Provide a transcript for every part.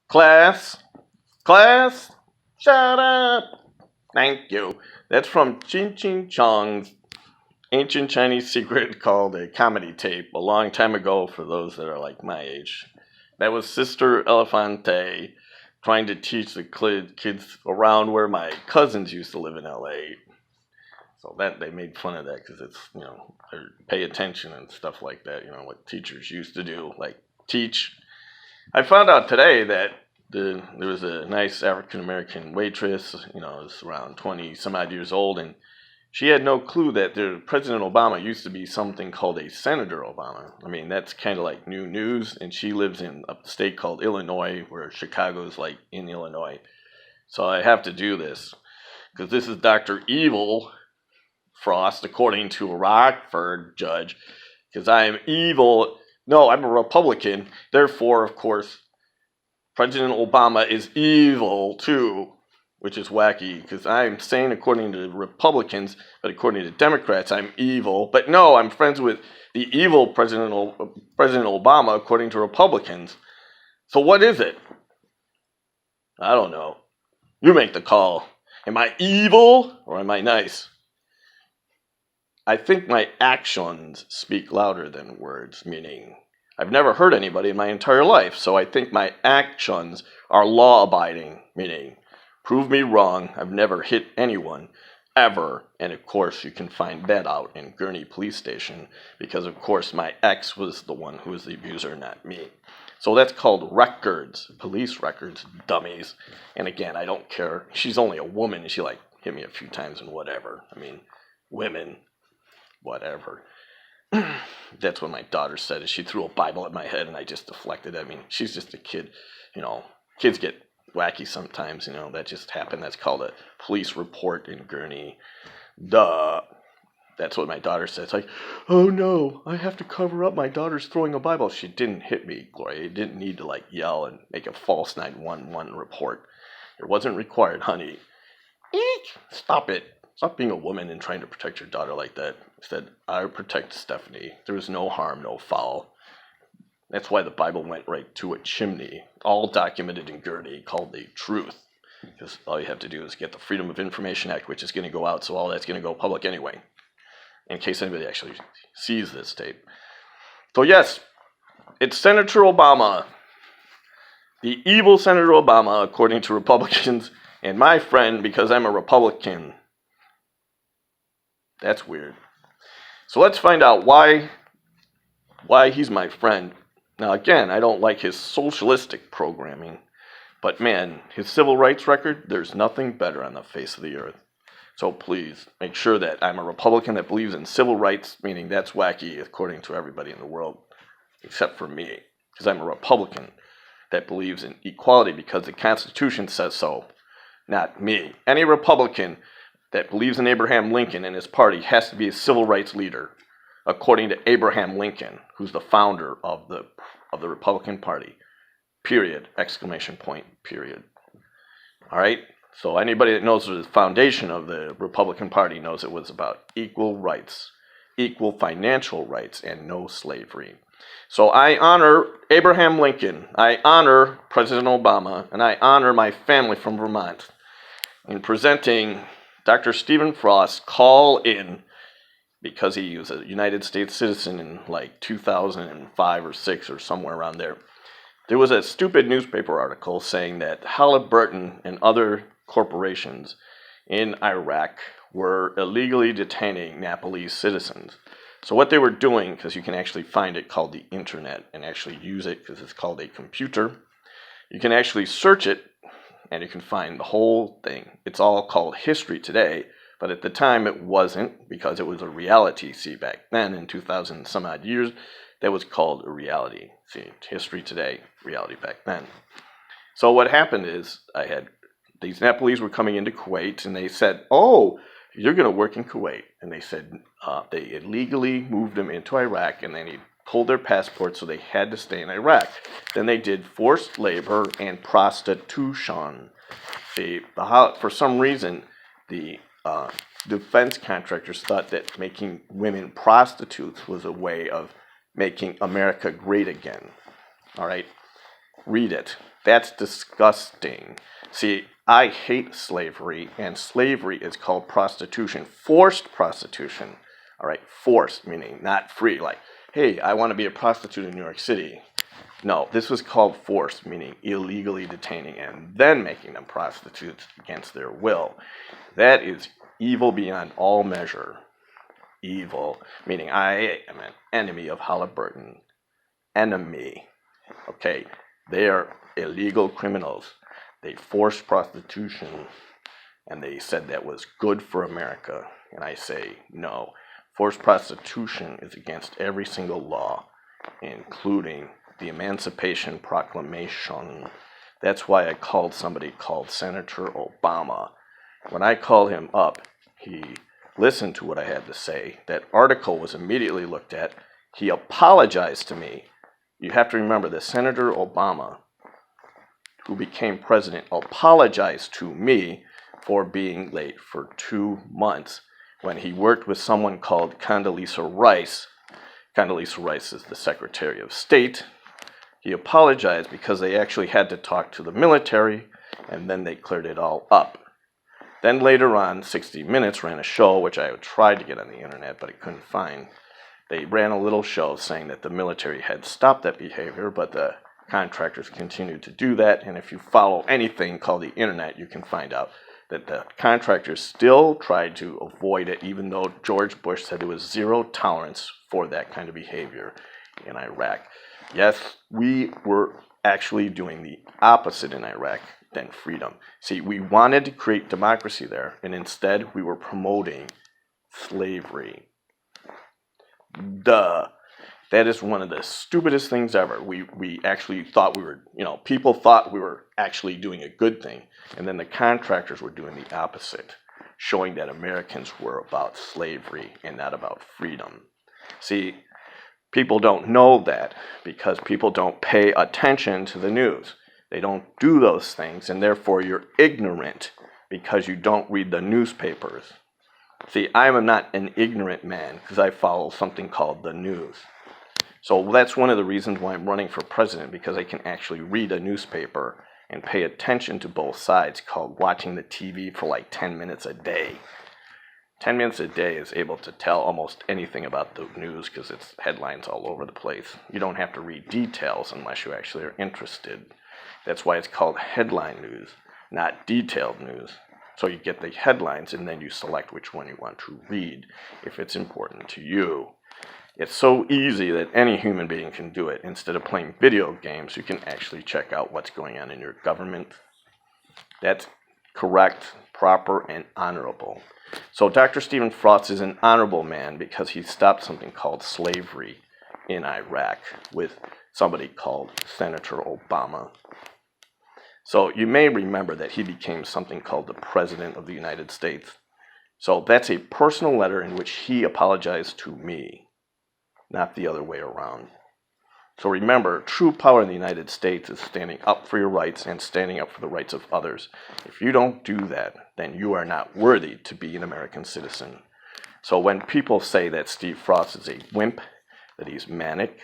Class, class, shut up. Thank you. That's from Ching Ching Chong's ancient Chinese secret called a comedy tape a long time ago for those that are like my age. That was Sister Elefante trying to teach the kids around where my cousins used to live in LA. So that they made fun of that because it's, pay attention and stuff like that, what teachers used to do, like teach. I found out today that there was a nice African-American waitress, was around 20 some odd years old, and she had no clue that President Obama used to be something called a Senator Obama. I mean, that's kind of like new news, and she lives in a state called Illinois, where Chicago's like in Illinois. So I have to do this, because this is Dr. Evil Frost, according to a Rockford judge, because I am evil. No, I'm a Republican. Therefore, of course, President Obama is evil too, which is wacky, because I'm saying according to Republicans, but according to Democrats, I'm evil. But no, I'm friends with the evil President Obama, according to Republicans. So what is it? I don't know. You make the call. Am I evil or am I nice? I think my actions speak louder than words, meaning I've never hurt anybody in my entire life, so I think my actions are law-abiding, meaning prove me wrong, I've never hit anyone, ever. And of course, you can find that out in Gurney Police Station, because of course my ex was the one who was the abuser, not me. So that's called records, police records, dummies. And again, I don't care. She's only a woman, and she hit me a few times and whatever. I mean, women, whatever. That's what my daughter said. She threw a Bible at my head, and I just deflected. I mean, she's just a kid. Kids get wacky sometimes. That just happened. That's called a police report in Gurney. Duh. That's what my daughter said. It's like, oh no, I have to cover up. My daughter's throwing a Bible. She didn't hit me, Gloria. You didn't need to yell and make a false 911 report. It wasn't required, honey. Eek! Stop it. Stop being a woman and trying to protect your daughter like that. Instead, I protect Stephanie. There was no harm, no foul. That's why the Bible went right to a chimney, all documented in Gurney, called the truth. Because all you have to do is get the Freedom of Information Act, which is going to go out, so all that's going to go public anyway, in case anybody actually sees this tape. So yes, it's Senator Obama, the evil Senator Obama, according to Republicans, and my friend because I'm a Republican. That's weird. So let's find out why he's my friend. Now again, I don't like his socialistic programming, but man, his civil rights record, there's nothing better on the face of the earth. So please make sure that I'm a Republican that believes in civil rights, meaning that's wacky according to everybody in the world, except for me, because I'm a Republican that believes in equality because the Constitution says so, not me. Any Republican that believes in Abraham Lincoln and his party has to be a civil rights leader, according to Abraham Lincoln, who's the founder of the Republican Party. Period. Exclamation point. Period. All right? So anybody that knows the foundation of the Republican Party knows it was about equal rights, equal financial rights, and no slavery. So I honor Abraham Lincoln, I honor President Obama, and I honor my family from Vermont in presenting Dr. Stephen Frost's call in, because he was a United States citizen in 2005 or 6 or somewhere around there. There was a stupid newspaper article saying that Halliburton and other corporations in Iraq were illegally detaining Nepalese citizens. So what they were doing, because you can actually find it called the internet and actually use it because it's called a computer, you can actually search it and you can find the whole thing. It's all called History Today, but at the time it wasn't, because it was a reality. See, back then in 2000 some odd years, that was called a reality. See, History Today, reality back then. So what happened is these Nepalese were coming into Kuwait, and they said, oh, you're going to work in Kuwait. And they said they illegally moved them into Iraq, and then he pulled their passports, so they had to stay in Iraq. Then they did forced labor and prostitution. For some reason, the defense contractors thought that making women prostitutes was a way of making America great again. All right? Read it. That's disgusting. See, I hate slavery, and slavery is called prostitution, forced prostitution. All right, forced, meaning not free. Like, hey, I want to be a prostitute in New York City. No, this was called forced, meaning illegally detaining and then making them prostitutes against their will. That is evil beyond all measure. Evil, meaning I am an enemy of Halliburton. Enemy. Okay, they are illegal criminals. They forced prostitution, and they said that was good for America. And I say, no. Forced prostitution is against every single law, including the Emancipation Proclamation. That's why I called somebody called Senator Obama. When I called him up, he listened to what I had to say. That article was immediately looked at. He apologized to me. You have to remember that Senator Obama, who became president, apologized to me for being late for 2 months when he worked with someone called Condoleezza Rice. Condoleezza Rice is the Secretary of State. He apologized because they actually had to talk to the military, and then they cleared it all up. Then later on, 60 Minutes ran a show, which I tried to get on the internet, but I couldn't find. They ran a little show saying that the military had stopped that behavior, but the contractors continued to do that. And if you follow anything called the internet, you can find out that the contractors still tried to avoid it, even though George Bush said there was zero tolerance for that kind of behavior in Iraq. Yes, we were actually doing the opposite in Iraq than freedom. See, we wanted to create democracy there, and instead we were promoting slavery. Duh. That is one of the stupidest things ever. We actually thought we were, people thought we were actually doing a good thing, and then the contractors were doing the opposite, showing that Americans were about slavery and not about freedom. See, people don't know that because people don't pay attention to the news. They don't do those things, and therefore you're ignorant because you don't read the newspapers. See, I am not an ignorant man because I follow something called the news. So that's one of the reasons why I'm running for president, because I can actually read a newspaper and pay attention to both sides, called watching the TV for like 10 minutes a day. 10 minutes a day is able to tell almost anything about the news because it's headlines all over the place. You don't have to read details unless you actually are interested. That's why it's called headline news, not detailed news. So you get the headlines and then you select which one you want to read if it's important to you. It's so easy that any human being can do it. Instead of playing video games, you can actually check out what's going on in your government. That's correct, proper, and honorable. So Dr. Stephen Frost is an honorable man because he stopped something called slavery in Iraq with somebody called Senator Obama. So you may remember that he became something called the President of the United States. So that's a personal letter in which he apologized to me, not the other way around. So remember, true power in the United States is standing up for your rights and standing up for the rights of others. If you don't do that, then you are not worthy to be an American citizen. So when people say that Steve Frost is a wimp, that he's manic,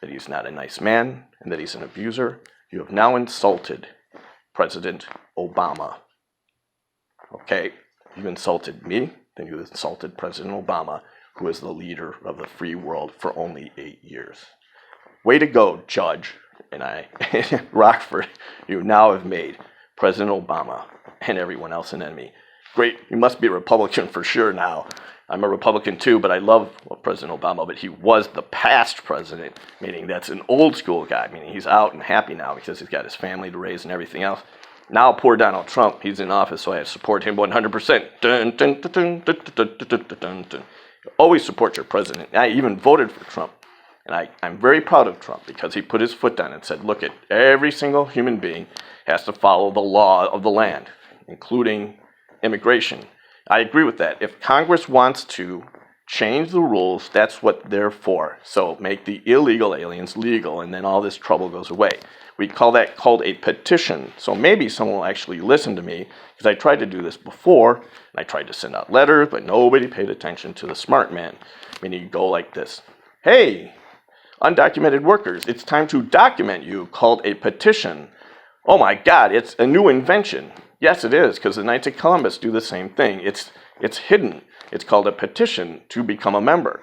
that he's not a nice man, and that he's an abuser, you have now insulted President Obama. Okay, you've insulted me, then you insulted President Obama, who is the leader of the free world for only 8 years. Way to go, Judge. And Rockford, you now have made President Obama and everyone else an enemy. Great, you must be a Republican for sure now. I'm a Republican too, but I love President Obama, but he was the past president, meaning that's an old school guy, meaning he's out and happy now because he's got his family to raise and everything else. Now poor Donald Trump, he's in office, so I support him 100%. Dun, dun, dun, dun, dun, dun, dun, dun, dun, dun. Always support your president. I even voted for Trump. And I'm very proud of Trump because he put his foot down and said, look, every single human being has to follow the law of the land, including immigration. I agree with that. If Congress wants to change the rules, that's what they're for. So make the illegal aliens legal, and then all this trouble goes away. We call that called a petition. So maybe someone will actually listen to me, because I tried to do this before, and I tried to send out letters, but nobody paid attention to the smart man. Meaning you go like this. Hey, undocumented workers, it's time to document you, called a petition. Oh my God, it's a new invention. Yes, it is, because the Knights of Columbus do the same thing. It's hidden. It's called a petition to become a member.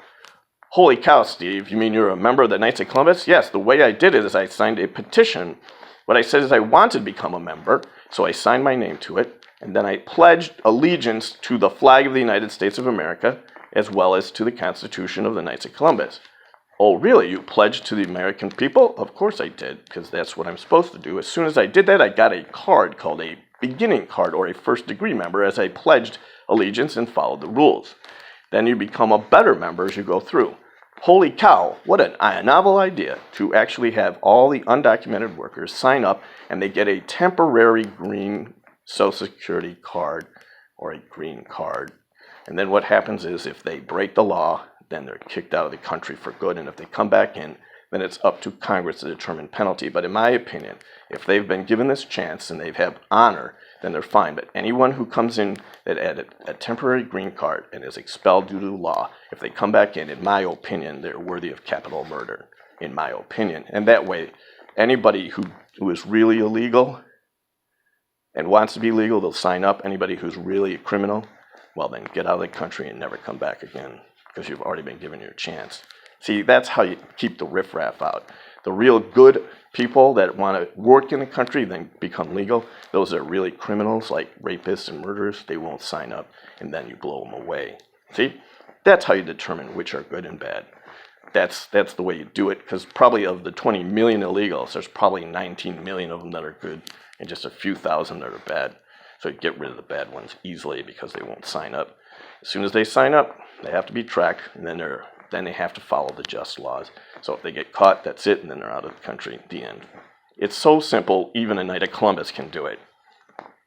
Holy cow, Steve, you mean you're a member of the Knights of Columbus? Yes, the way I did it is I signed a petition. What I said is I wanted to become a member, so I signed my name to it, and then I pledged allegiance to the flag of the United States of America, as well as to the Constitution of the Knights of Columbus. Oh, really? You pledged to the American people? Of course I did, because that's what I'm supposed to do. As soon as I did that, I got a card called a beginning card or a first degree member as I pledged allegiance and followed the rules. Then you become a better member as you go through. Holy cow, what a novel idea to actually have all the undocumented workers sign up and they get a temporary green Social Security card or a green card. And then what happens is if they break the law, then they're kicked out of the country for good. And if they come back in, then it's up to Congress to determine penalty. But in my opinion, if they've been given this chance and they've had honor, then they're fine. But anyone who comes in that had a temporary green card and is expelled due to law, if they come back in my opinion, they're worthy of capital murder, in my opinion. And that way, anybody who is really illegal and wants to be legal, they'll sign up. Anybody who's really a criminal, well, then get out of the country and never come back again, because you've already been given your chance. See, that's how you keep the riffraff out. The real good people that want to work in the country, then become legal, those are really criminals like rapists and murderers, they won't sign up, and then you blow them away. See, that's how you determine which are good and bad. That's the way you do it, because probably of the 20 million illegals, there's probably 19 million of them that are good, and just a few thousand that are bad. So you get rid of the bad ones easily because they won't sign up. As soon as they sign up, they have to be tracked, and then they have to follow the just laws. So if they get caught, that's it, and then they're out of the country. The end. It's so simple, even a Knight of Columbus can do it.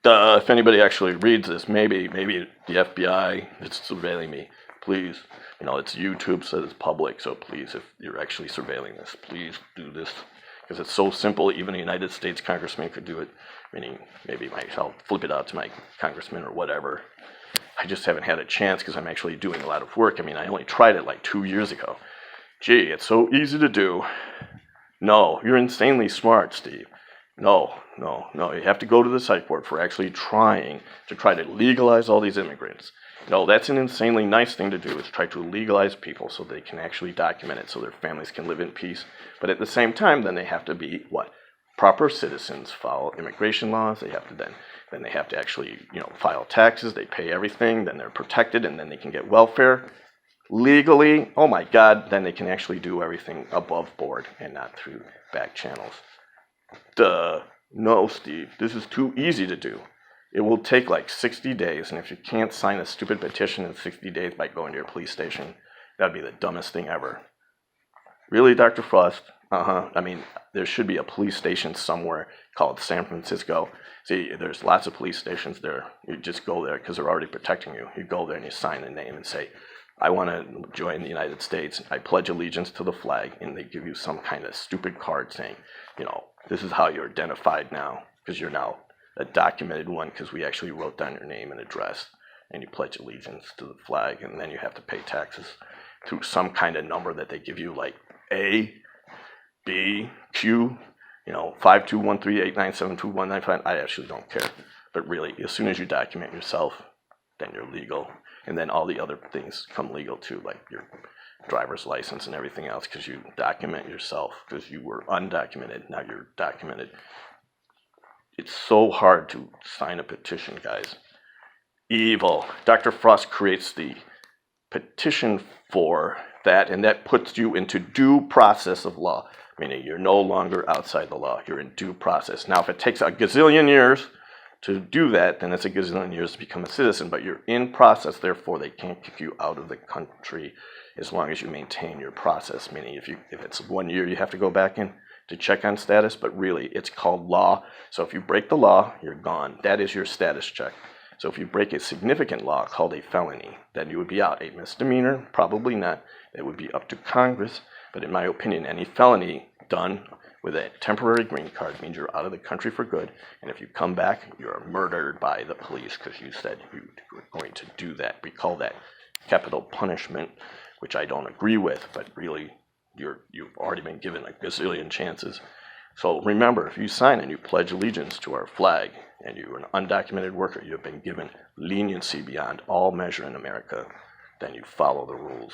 If anybody actually reads this, maybe the FBI is surveilling me. Please, it's YouTube, so it's public, so please, if you're actually surveilling this, please do this. Because it's so simple, even a United States congressman could do it. Meaning, maybe I'll flip it out to my congressman or whatever. I just haven't had a chance because I'm actually doing a lot of work. I only tried it like 2 years ago. Gee, it's so easy to do. No, you're insanely smart, Steve. No. You have to go to the psych ward for actually trying to legalize all these immigrants. No, that's an insanely nice thing to do, is try to legalize people so they can actually document it so their families can live in peace. But at the same time, then they have to be, proper citizens, follow immigration laws. They have to then they have to actually, file taxes. They pay everything. Then they're protected, and then they can get welfare legally. Oh my God! Then they can actually do everything above board and not through back channels. Duh. No, Steve. This is too easy to do. It will take like 60 days, and if you can't sign a stupid petition in 60 days by going to your police station, that'd be the dumbest thing ever. Really, Dr. Frost? There should be a police station somewhere called San Francisco. See, there's lots of police stations there. You just go there because they're already protecting you. You go there and you sign a name and say, I want to join the United States. I pledge allegiance to the flag. And they give you some kind of stupid card saying, this is how you're identified now, because you're now a documented one, because we actually wrote down your name and address. And you pledge allegiance to the flag. And then you have to pay taxes through some kind of number that they give you, like A, B, Q, 5213897219. I actually don't care. But really, as soon as you document yourself, then you're legal. And then all the other things come legal too, like your driver's license and everything else, because you document yourself, because you were undocumented. Now you're documented. It's so hard to sign a petition, guys. Evil. Dr. Frost creates the petition for that, and that puts you into due process of law, meaning you're no longer outside the law. You're in due process. Now, if it takes a gazillion years to do that, then it's a gazillion years to become a citizen, but you're in process, therefore they can't kick you out of the country as long as you maintain your process, meaning if it's 1 year, you have to go back in to check on status, but really it's called law. So if you break the law, you're gone. That is your status check. So if you break a significant law called a felony, then you would be out. A misdemeanor, probably not. It would be up to Congress. But in my opinion, any felony done with a temporary green card means you're out of the country for good. And if you come back, you're murdered by the police because you said you were going to do that. We call that capital punishment, which I don't agree with, but really you've already been given a gazillion chances. So remember, if you sign and you pledge allegiance to our flag and you're an undocumented worker, you have been given leniency beyond all measure in America, then you follow the rules.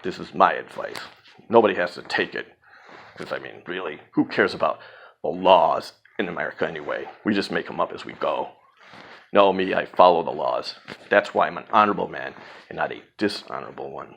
This is my advice. Nobody has to take it, because I mean, really, who cares about the laws in America anyway? We just make them up as we go. No, me, I follow the laws. That's why I'm an honorable man and not a dishonorable one.